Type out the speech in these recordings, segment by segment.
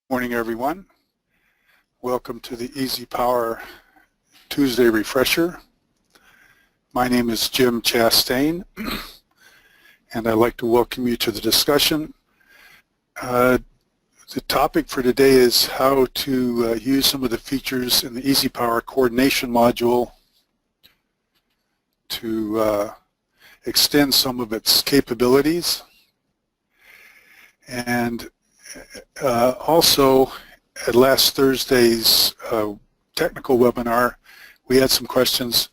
Morning, everyone. Welcome to the EasyPower Tuesday Refresher. My name is Jim Chastain, and I'd like to welcome you to the discussion. The topic for today is how to use some of the features in the EasyPower coordination module to extend some of its capabilities. And also, at last Thursday's technical webinar, we had some questions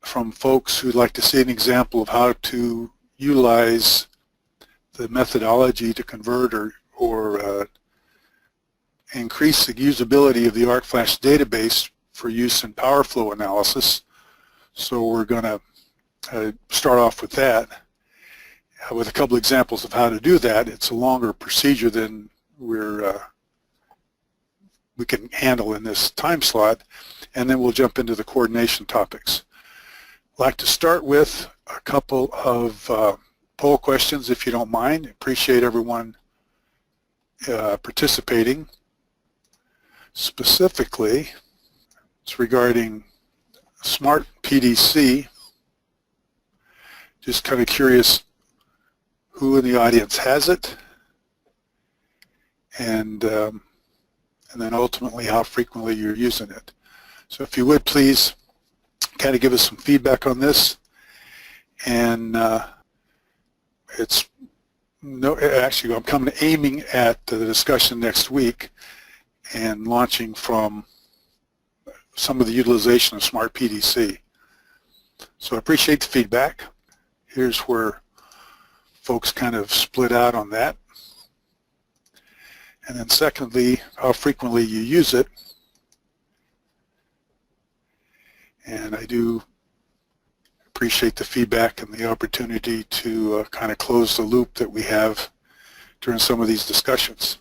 from folks who'd like to see an example of how to utilize the methodology to convert or increase the usability of the ArcFlash database for use in power flow analysis. So we're going to start off with that. With a couple examples of how to do that. It's a longer procedure than we can handle in this time slot, and then we'll jump into the coordination topics. I'd like to start with a couple of poll questions, if you don't mind. Appreciate everyone participating. Specifically, it's regarding Smart PDC. Just kind of curious who in the audience has it, and then ultimately how frequently you're using it. So if you would please kind of give us some feedback on this. And actually I'm aiming at the discussion next week and launching from some of the utilization of Smart PDC. So I appreciate the feedback. Here's where folks kind of split out on that. And then secondly, how frequently you use it. And I do appreciate the feedback and the opportunity to kind of close the loop that we have during some of these discussions.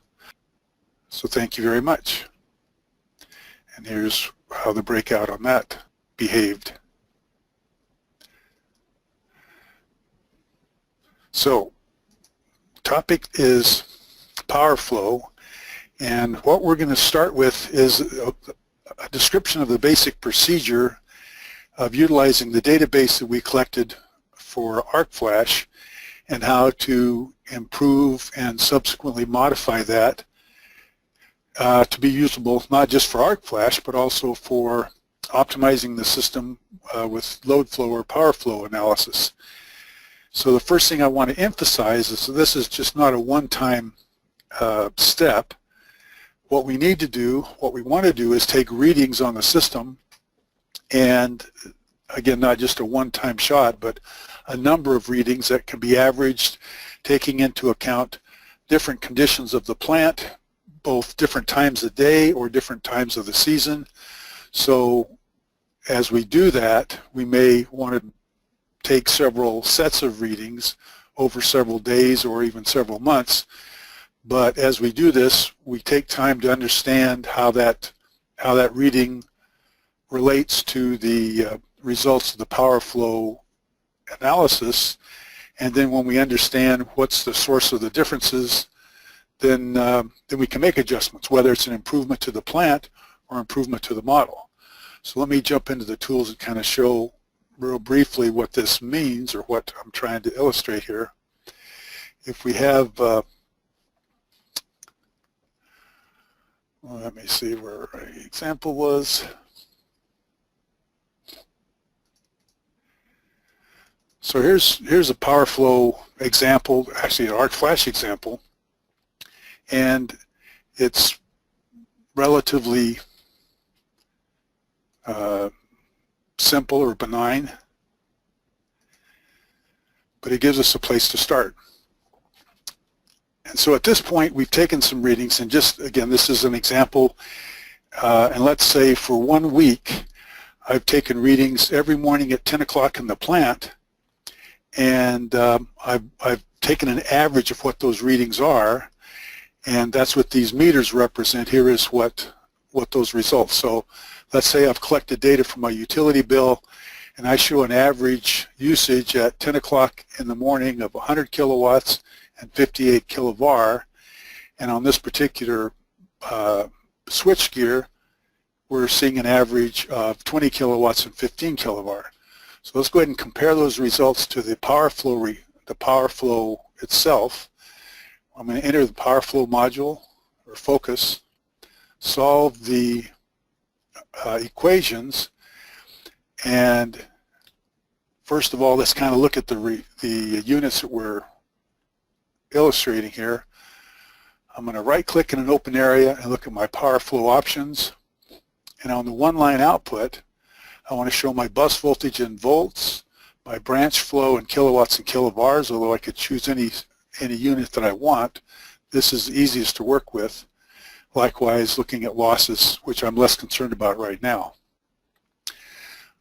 So thank you very much. And here's how the breakout on that behaved. So, topic is power flow, and what we're going to start with is a description of the basic procedure of utilizing the database that we collected for ArcFlash and how to improve and subsequently modify that to be usable not just for ArcFlash but also for optimizing the system with load flow or power flow analysis. So the first thing I want to emphasize is that this is just not a one-time step. What we need to do, what we want to do is take readings on the system, and again, not just a one-time shot, but a number of readings that can be averaged, taking into account different conditions of the plant, both different times of day or different times of the season. So as we do that, we may want to take several sets of readings over several days or even several months. But as we do this, we take time to understand how that reading relates to the results of the power flow analysis. And then when we understand what's the source of the differences, then we can make adjustments, whether it's an improvement to the plant or improvement to the model. So let me jump into the tools and kind of show real briefly what this means, or what I'm trying to illustrate here. If we have, let me see where our example was. So here's a power flow example, actually an ArcFlash example, and it's relatively simple or benign, but it gives us a place to start. And so at this point, we've taken some readings, and just again, this is an example, and let's say for 1 week, I've taken readings every morning at 10 o'clock in the plant, and I've taken an average of what those readings are, and that's what these meters represent. Here is what those results. So let's say I've collected data from my utility bill, and I show an average usage at 10 o'clock in the morning of 100 kilowatts and 58 kilovar, and on this particular switchgear, we're seeing an average of 20 kilowatts and 15 kilovar. So let's go ahead and compare those results to the power flow itself. I'm going to enter the power flow module or focus, solve the equations, and first of all, let's kind of look at the units that we're illustrating here. I'm going to right-click in an open area and look at my power flow options. And on the one-line output, I want to show my bus voltage in volts, my branch flow in kilowatts and kilobars, although I could choose any unit that I want. This is the easiest to work with. Likewise, looking at losses, which I'm less concerned about right now.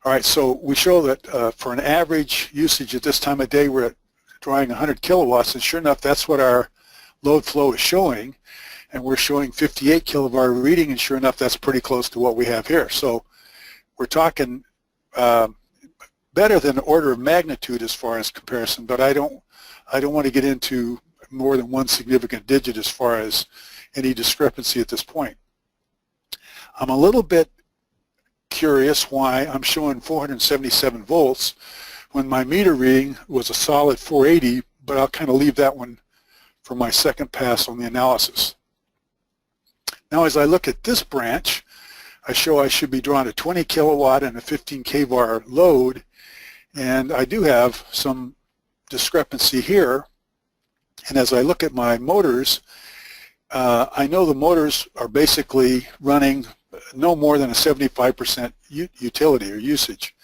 All right, so we show that for an average usage at this time of day, we're drawing 100 kilowatts, and sure enough, that's what our load flow is showing. And we're showing 58 kilovar reading, and sure enough, that's pretty close to what we have here. So we're talking better than the order of magnitude as far as comparison, but I don't want to get into more than one significant digit as far as any discrepancy at this point. I'm a little bit curious why I'm showing 477 volts when my meter reading was a solid 480, but I'll kind of leave that one for my second pass on the analysis. Now as I look at this branch, I show I should be drawing a 20 kilowatt and a 15 kVAR load, and I do have some discrepancy here. And as I look at my motors, I know the motors are basically running no more than a 75% utility or usage.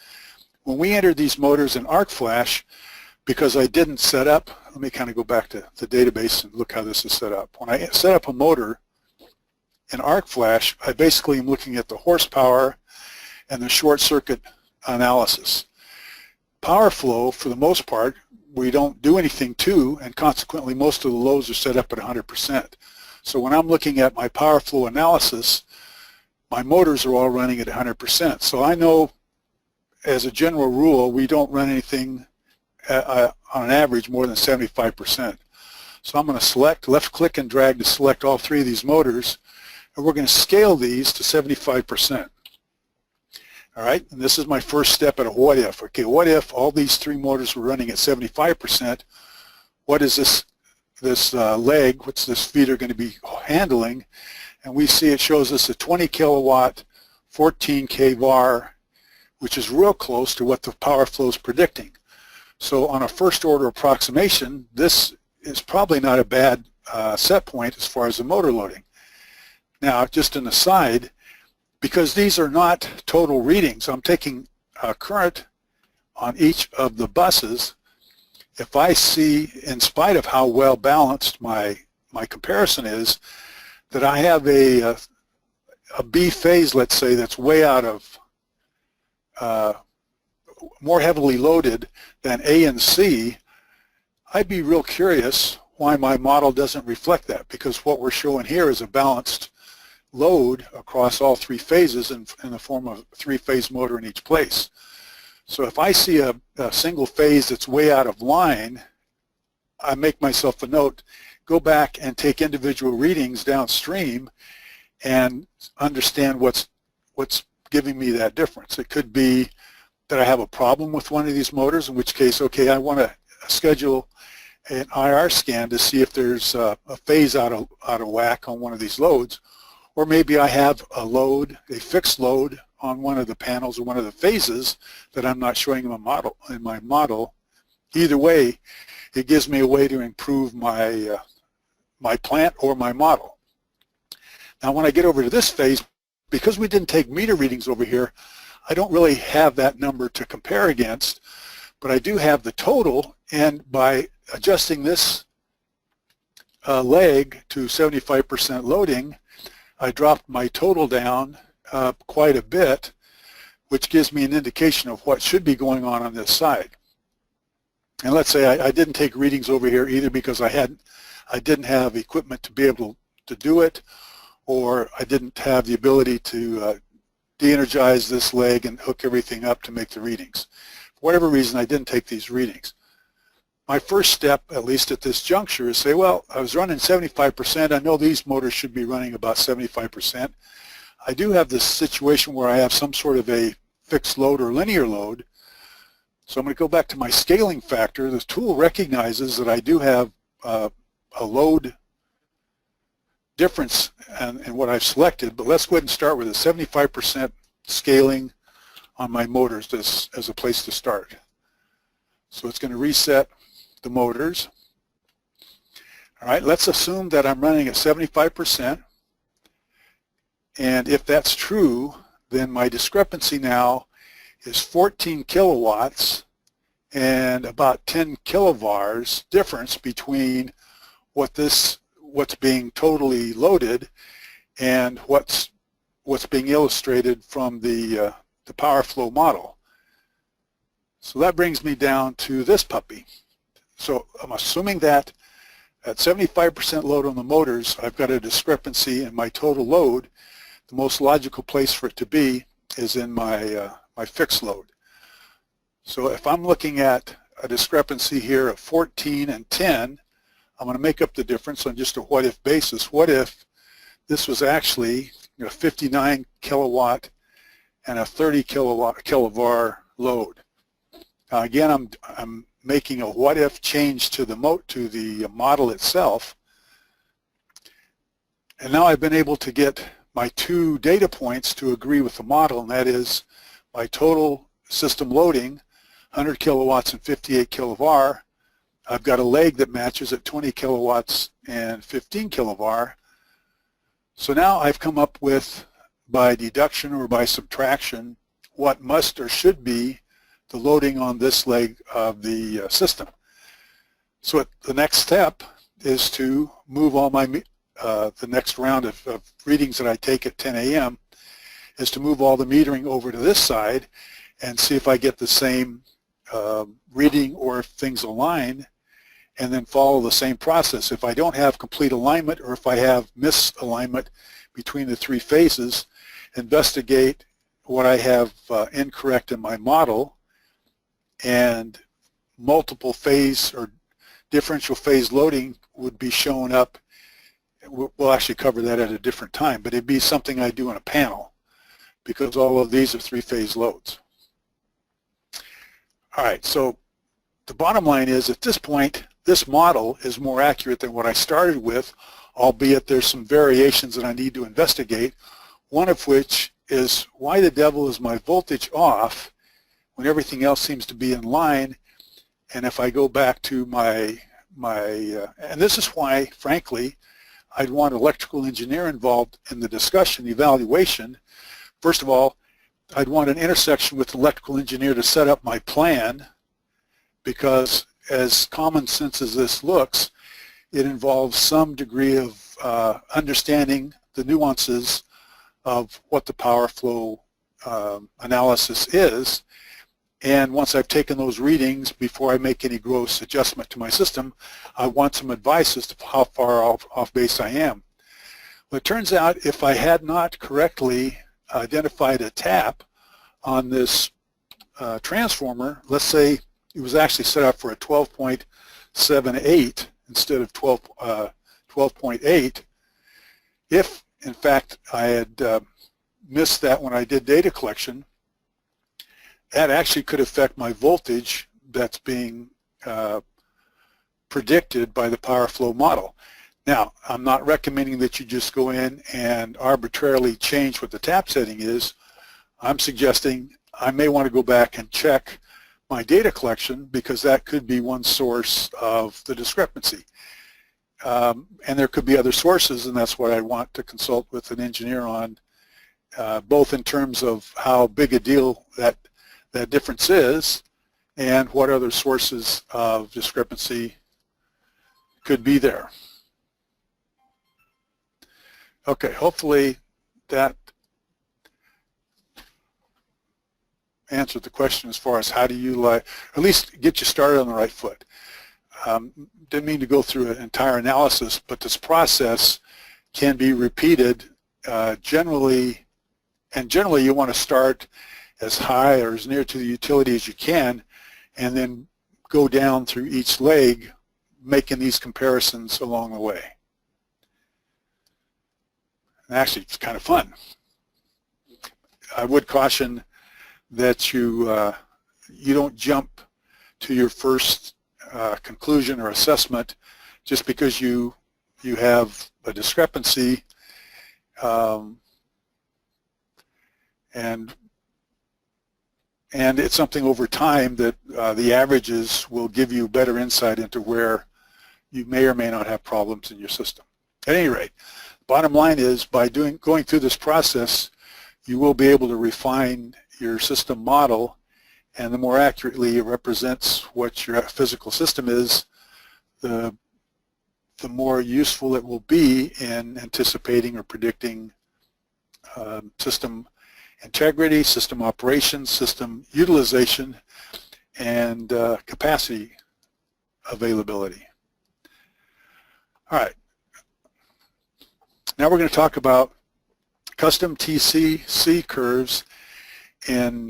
When we entered these motors in ArcFlash, because I didn't set up, let me kind of go back to the database and look how this is set up. When I set up a motor in ArcFlash, I basically am looking at the horsepower and the short circuit analysis. Power flow, for the most part, we don't do anything to, and consequently most of the loads are set up at 100%. So when I'm looking at my power flow analysis, my motors are all running at 100%. So I know, as a general rule, we don't run anything on an average more than 75%. So I'm going to select, left click and drag to select all three of these motors, and we're going to scale these to 75%. All right, and this is my first step at a what if. Okay, what if all these three motors were running at 75%? What is this leg, what's this feeder going to be handling? And we see it shows us a 20 kilowatt, 14 kVAR, which is real close to what the power flow is predicting. So on a first order approximation, this is probably not a bad set point as far as the motor loading. Now, just an aside, because these are not total readings, I'm taking current on each of the buses. If I see, in spite of how well balanced my comparison is, that I have a B phase, let's say, that's way out of, more heavily loaded than A and C, I'd be real curious why my model doesn't reflect that, because what we're showing here is a balanced load across all three phases in the form of a three-phase motor in each place. So if I see a single phase that's way out of line, I make myself a note, go back and take individual readings downstream and understand what's giving me that difference. It could be that I have a problem with one of these motors, in which case, okay, I want to schedule an IR scan to see if there's a phase out of whack on one of these loads. Or maybe I have a load, a fixed load on one of the panels or one of the phases that I'm not showing in my model. Either way, it gives me a way to improve my my plant or my model. Now when I get over to this phase, because we didn't take meter readings over here, I don't really have that number to compare against, but I do have the total, and by adjusting this leg to 75% loading, I dropped my total down quite a bit, which gives me an indication of what should be going on this side. And let's say I didn't take readings over here either because I didn't have equipment to be able to do it, or I didn't have the ability to de-energize this leg and hook everything up to make the readings. For whatever reason, I didn't take these readings. my first step, at least at this juncture, is say, well, I was running 75%. I know these motors should be running about 75%. I do have this situation where I have some sort of a fixed load or linear load. So I'm going to go back to my scaling factor. This tool recognizes that I do have a load difference in what I've selected, but let's go ahead and start with a 75% scaling on my motors as a place to start. So it's going to reset the motors. All right, let's assume that I'm running at 75%. And if that's true, then my discrepancy now is 14 kilowatts and about 10 kilovars difference between what's being totally loaded and what's being illustrated from the power flow model. So that brings me down to this puppy. So I'm assuming that at 75% load on the motors, I've got a discrepancy in my total load. The most logical place for it to be is in my fixed load. So if I'm looking at a discrepancy here of 14 and 10, I'm going to make up the difference on just a what-if basis. What if this was actually a 59 kilowatt and a 30 kilovar load? Again, I'm making a what-if change to the model itself, and now I've been able to get my two data points to agree with the model, and that is my total system loading, 100 kilowatts and 58 kilovar. I've got a leg that matches at 20 kilowatts and 15 kilovar. So now I've come up with, by deduction or by subtraction, what must or should be the loading on this leg of the system. So the next step is to move all my, the next round of readings that I take at 10 a.m. is to move all the metering over to this side and see if I get the same reading or if things align, and then follow the same process. If I don't have complete alignment or if I have misalignment between the three phases, investigate what I have incorrect in my model, and multiple phase or differential phase loading would be showing up. We'll actually cover that at a different time, but it'd be something I do in a panel because all of these are three-phase loads. All right, so the bottom line is at this point, this model is more accurate than what I started with, albeit there's some variations that I need to investigate, one of which is why the devil is my voltage off when everything else seems to be in line. And if I go back to and this is why, frankly, I'd want an electrical engineer involved in the discussion, evaluation. First of all, I'd want an intersection with the electrical engineer to set up my plan, because as common sense as this looks, it involves some degree of understanding the nuances of what the power flow analysis is. And once I've taken those readings, before I make any gross adjustment to my system, I want some advice as to how far off base I am. Well, it turns out if I had not correctly identified a tap on this transformer, let's say it was actually set up for a 12.78 instead of 12.8, if in fact I had missed that when I did data collection, that actually could affect my voltage that's being predicted by the power flow model. Now, I'm not recommending that you just go in and arbitrarily change what the tap setting is. I'm suggesting I may want to go back and check my data collection, because that could be one source of the discrepancy. And there could be other sources, and that's what I want to consult with an engineer on, both in terms of how big a deal that difference is and what other sources of discrepancy could be there. Okay, hopefully that answered the question as far as how do you at least get you started on the right foot. Didn't mean to go through an entire analysis, but this process can be repeated generally you want to start as high or as near to the utility as you can, and then go down through each leg, making these comparisons along the way. And actually, it's kind of fun. I would caution that you don't jump to your first conclusion or assessment just because you have a discrepancy, and it's something over time that the averages will give you better insight into where you may or may not have problems in your system. At any rate, bottom line is by going through this process, you will be able to refine your system model, and the more accurately it represents what your physical system is, the more useful it will be in anticipating or predicting system integrity, system operations, system utilization, and capacity availability. All right. Now we're going to talk about custom TCC curves in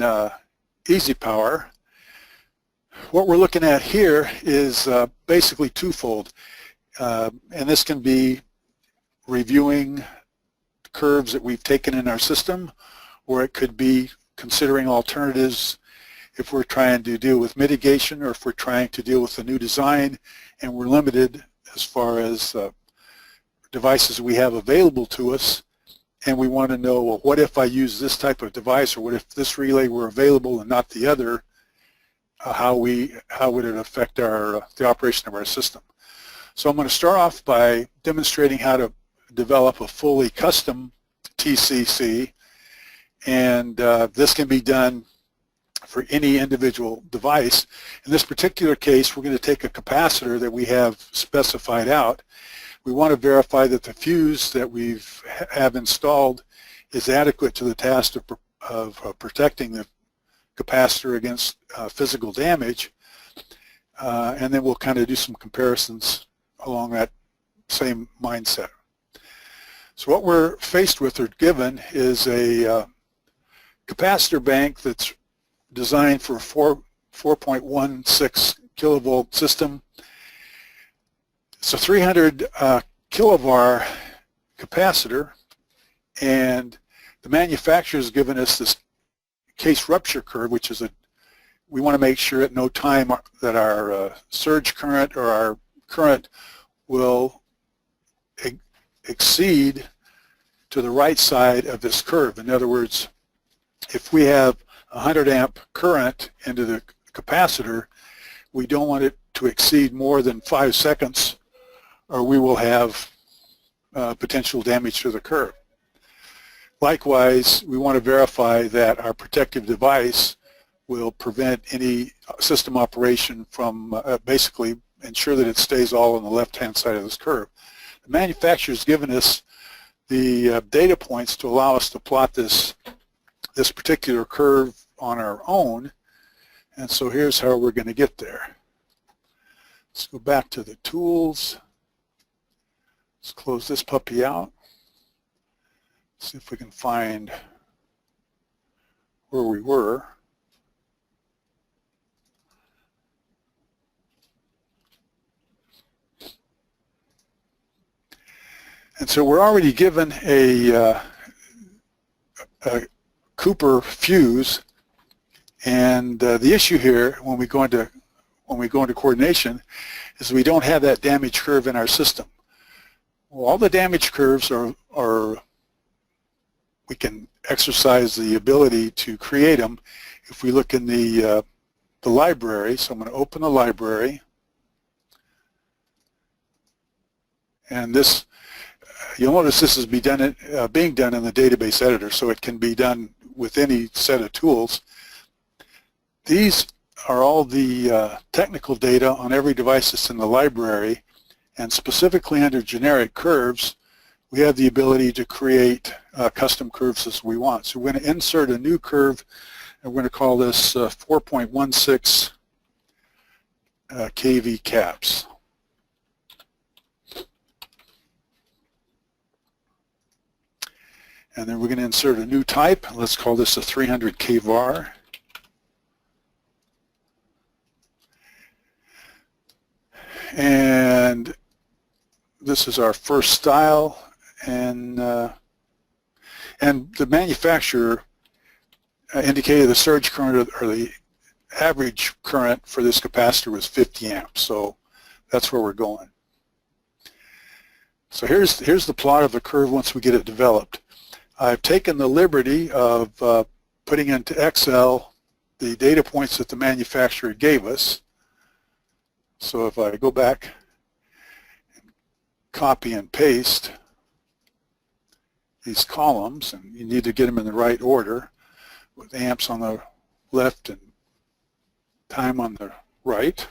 EasyPower. What we're looking at here is basically twofold, and this can be reviewing curves that we've taken in our system, or it could be considering alternatives if we're trying to deal with mitigation or if we're trying to deal with a new design and we're limited as far as devices we have available to us, and we want to know, well, what if I use this type of device, or what if this relay were available and not the other? How would it affect the operation of our system? So I'm going to start off by demonstrating how to develop a fully custom TCC, and this can be done for any individual device. In this particular case, we're going to take a capacitor that we have specified out. We want to verify that the fuse that we have installed is adequate to the task of protecting the capacitor against physical damage, and then we'll kind of do some comparisons along that same mindset. So what we're faced with or given is a capacitor bank that's designed for a 4.16 kilovolt system. It's a 300 kilovar capacitor, and the manufacturer has given us this case rupture curve, which is we want to make sure at no time that our surge current or our current will exceed to the right side of this curve. In other words, if we have 100 amp current into the capacitor, we don't want it to exceed more than 5 seconds, or we will have potential damage to the curve. Likewise, we want to verify that our protective device will prevent any system operation from basically ensure that it stays all on the left-hand side of this curve. The manufacturer has given us the data points to allow us to plot this particular curve on our own, and so here's how we're going to get there. Let's go back to the tools. Let's close this puppy out. See if we can find where we were. And so we're already given a Cooper fuse, and the issue here when we go into coordination is we don't have that damage curve in our system. Well, all the damage curves are we can exercise the ability to create them if we look in the library. So I'm going to open the library, and this, you'll notice this is being done in the database editor, so it can be done with any set of tools. These are all the technical data on every device that's in the library, and specifically under generic curves, we have the ability to create custom curves as we want. So we're going to insert a new curve, and we're going to call this 4.16 kV caps. And then we're going to insert a new type. Let's call this a 300 kVAR. And this is our first style, and the manufacturer indicated the surge current, or the average current for this capacitor, was 50 amps, so that's where we're going. So here's the plot of the curve once we get it developed. I've taken the liberty of putting into Excel the data points that the manufacturer gave us. So if I go back and copy and paste these columns, and you need to get them in the right order, with amps on the left and time on the right.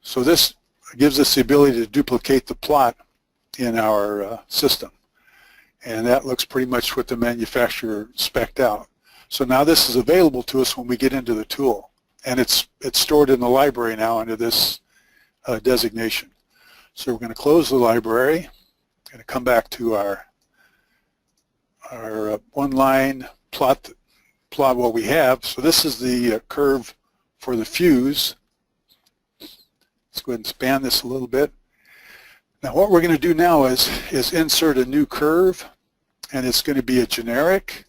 So this gives us the ability to duplicate the plot in our system. And that looks pretty much what the manufacturer spec'd out. So now this is available to us when we get into the tool. And it's stored in the library now under this designation. So we're going to close the library. Going to come back to our one-line plot what we have. So this is the curve for the fuse. Let's go ahead and span this a little bit. Now what we're going to do now is insert a new curve, and it's going to be a generic.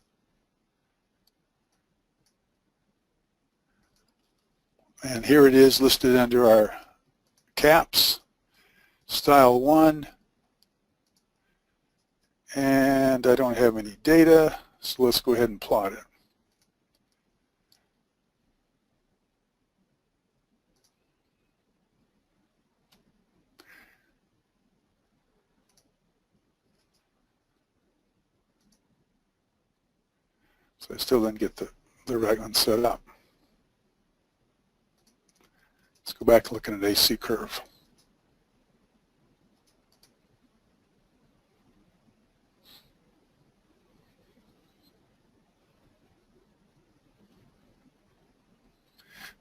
And here it is listed under our caps, style 1, and I don't have any data, so let's go ahead and plot it. So I still didn't get the right one set up. Let's go back to looking at AC curve.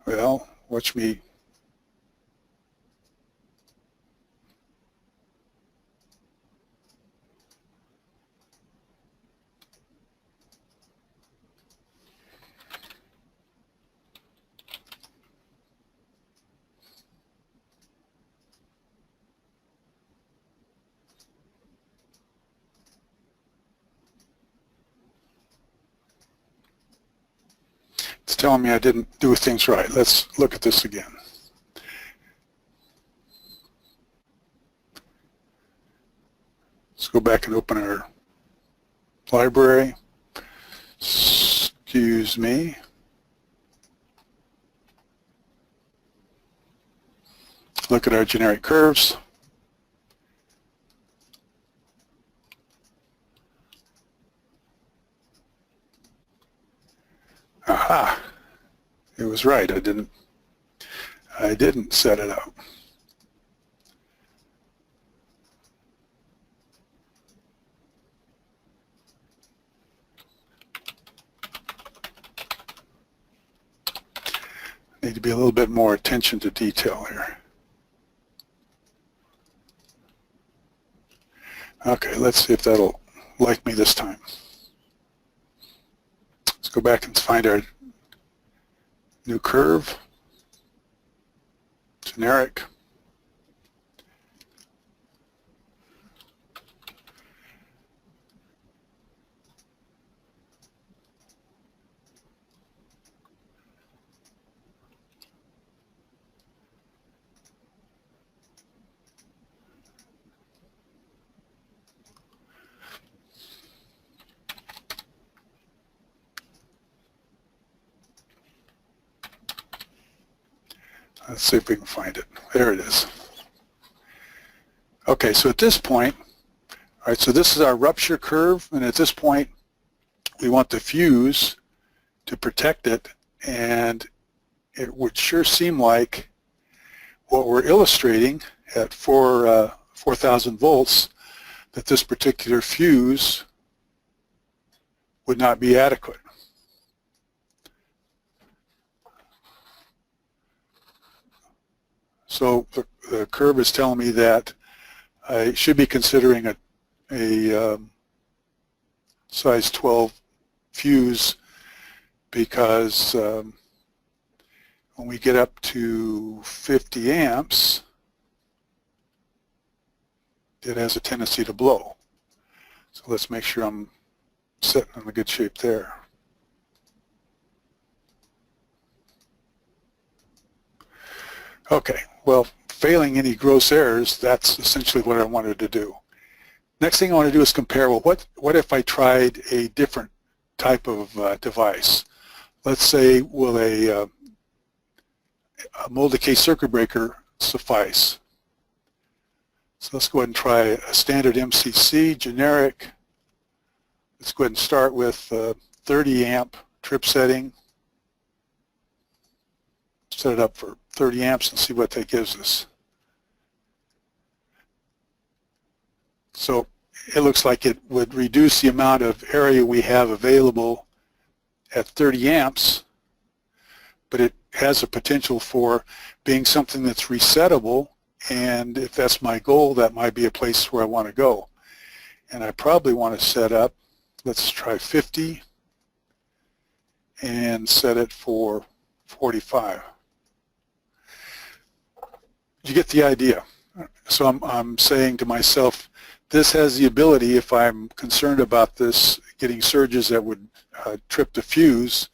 Well, watch me. It's telling me I didn't do things right. Let's look at this again. Let's go back and open our library. Excuse me. Look at our generic curves. Aha, it was right. I didn't set it up. Need to be a little bit more attention to detail here. Okay, let's see if that'll like me this time. Let's go back and find our new curve, generic. Let's see if we can find it. There it is. Okay, so at this point, all right, so this is our rupture curve, and at this point, we want the fuse to protect it, and it would sure seem like what we're illustrating at 4,000 volts, that this particular fuse would not be adequate. So the curve is telling me that I should be considering a size 12 fuse, because when we get up to 50 amps, it has a tendency to blow. So let's make sure I'm sitting in a good shape there. Okay, well, failing any gross errors, that's essentially what I wanted to do. Next thing I want to do is compare, well, what if I tried a different type of device? Let's say, will a mold-decay circuit breaker suffice? So let's go ahead and try a standard MCC, generic. Let's go ahead and start with 30 amp trip setting. Set it up for 30 amps and see what that gives us. So it looks like it would reduce the amount of area we have available at 30 amps, but it has a potential for being something that's resettable, and if that's my goal, that might be a place where I want to go. And I probably want to set up, let's try 50 and set it for 45. You get the idea. So I'm saying to myself, this has the ability, if I'm concerned about this getting surges that would trip the fuse,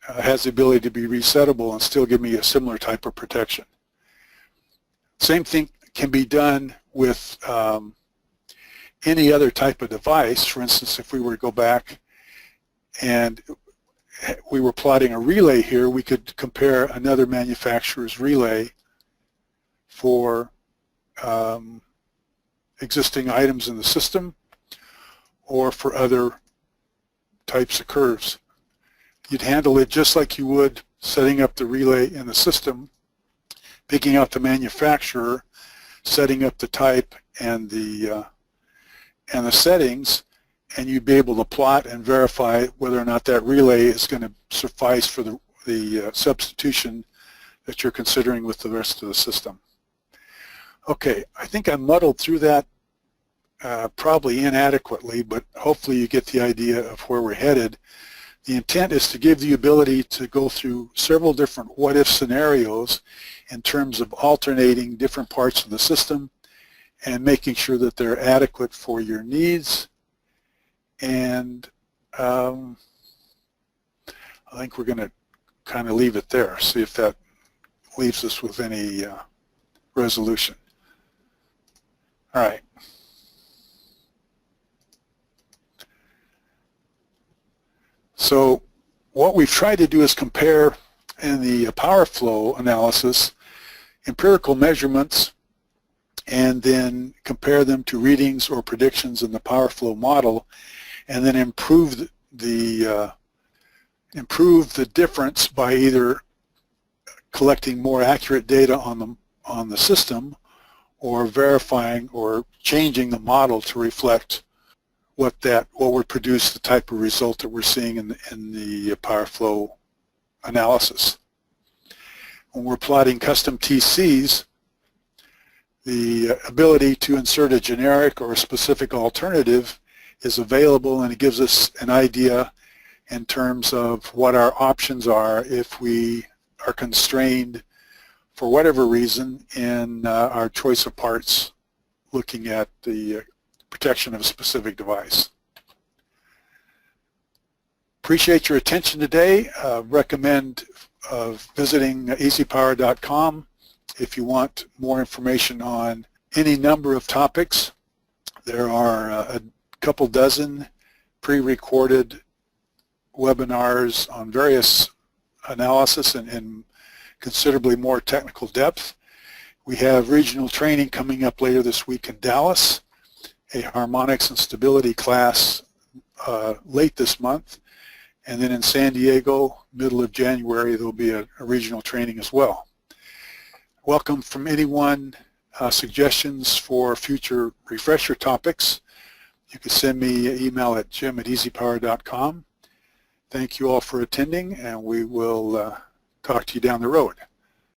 has the ability to be resettable and still give me a similar type of protection. Same thing can be done with any other type of device. For instance, if we were to go back and we were plotting a relay here, we could compare another manufacturer's relay for existing items in the system or for other types of curves. You'd handle it just like you would setting up the relay in the system, picking out the manufacturer, setting up the type and the settings, and you'd be able to plot and verify whether or not that relay is going to suffice for the substitution that you're considering with the rest of the system. Okay, I think I muddled through that probably inadequately, but hopefully you get the idea of where we're headed. The intent is to give the ability to go through several different what-if scenarios in terms of alternating different parts of the system and making sure that they're adequate for your needs. And I think we're going to kind of leave it there, see if that leaves us with any resolution. All right. So what we've tried to do is compare in the power flow analysis empirical measurements and then compare them to readings or predictions in the power flow model, and then improve the difference by either collecting more accurate data on the system or verifying or changing the model to reflect what would produce the type of result that we're seeing in the power flow analysis. When we're plotting custom TCs, the ability to insert a generic or a specific alternative is available, and it gives us an idea in terms of what our options are if we are constrained for whatever reason in our choice of parts looking at the protection of a specific device. Appreciate your attention today. Recommend visiting EasyPower.com if you want more information on any number of topics. There are a couple dozen pre-recorded webinars on various analysis and considerably more technical depth. We have regional training coming up later this week in Dallas, a harmonics and stability class late this month, and then in San Diego, middle of January, there'll be a regional training as well. Welcome from anyone, suggestions for future refresher topics. You can send me an email at jim@easypower.com. Thank you all for attending, and we will talk to you down the road.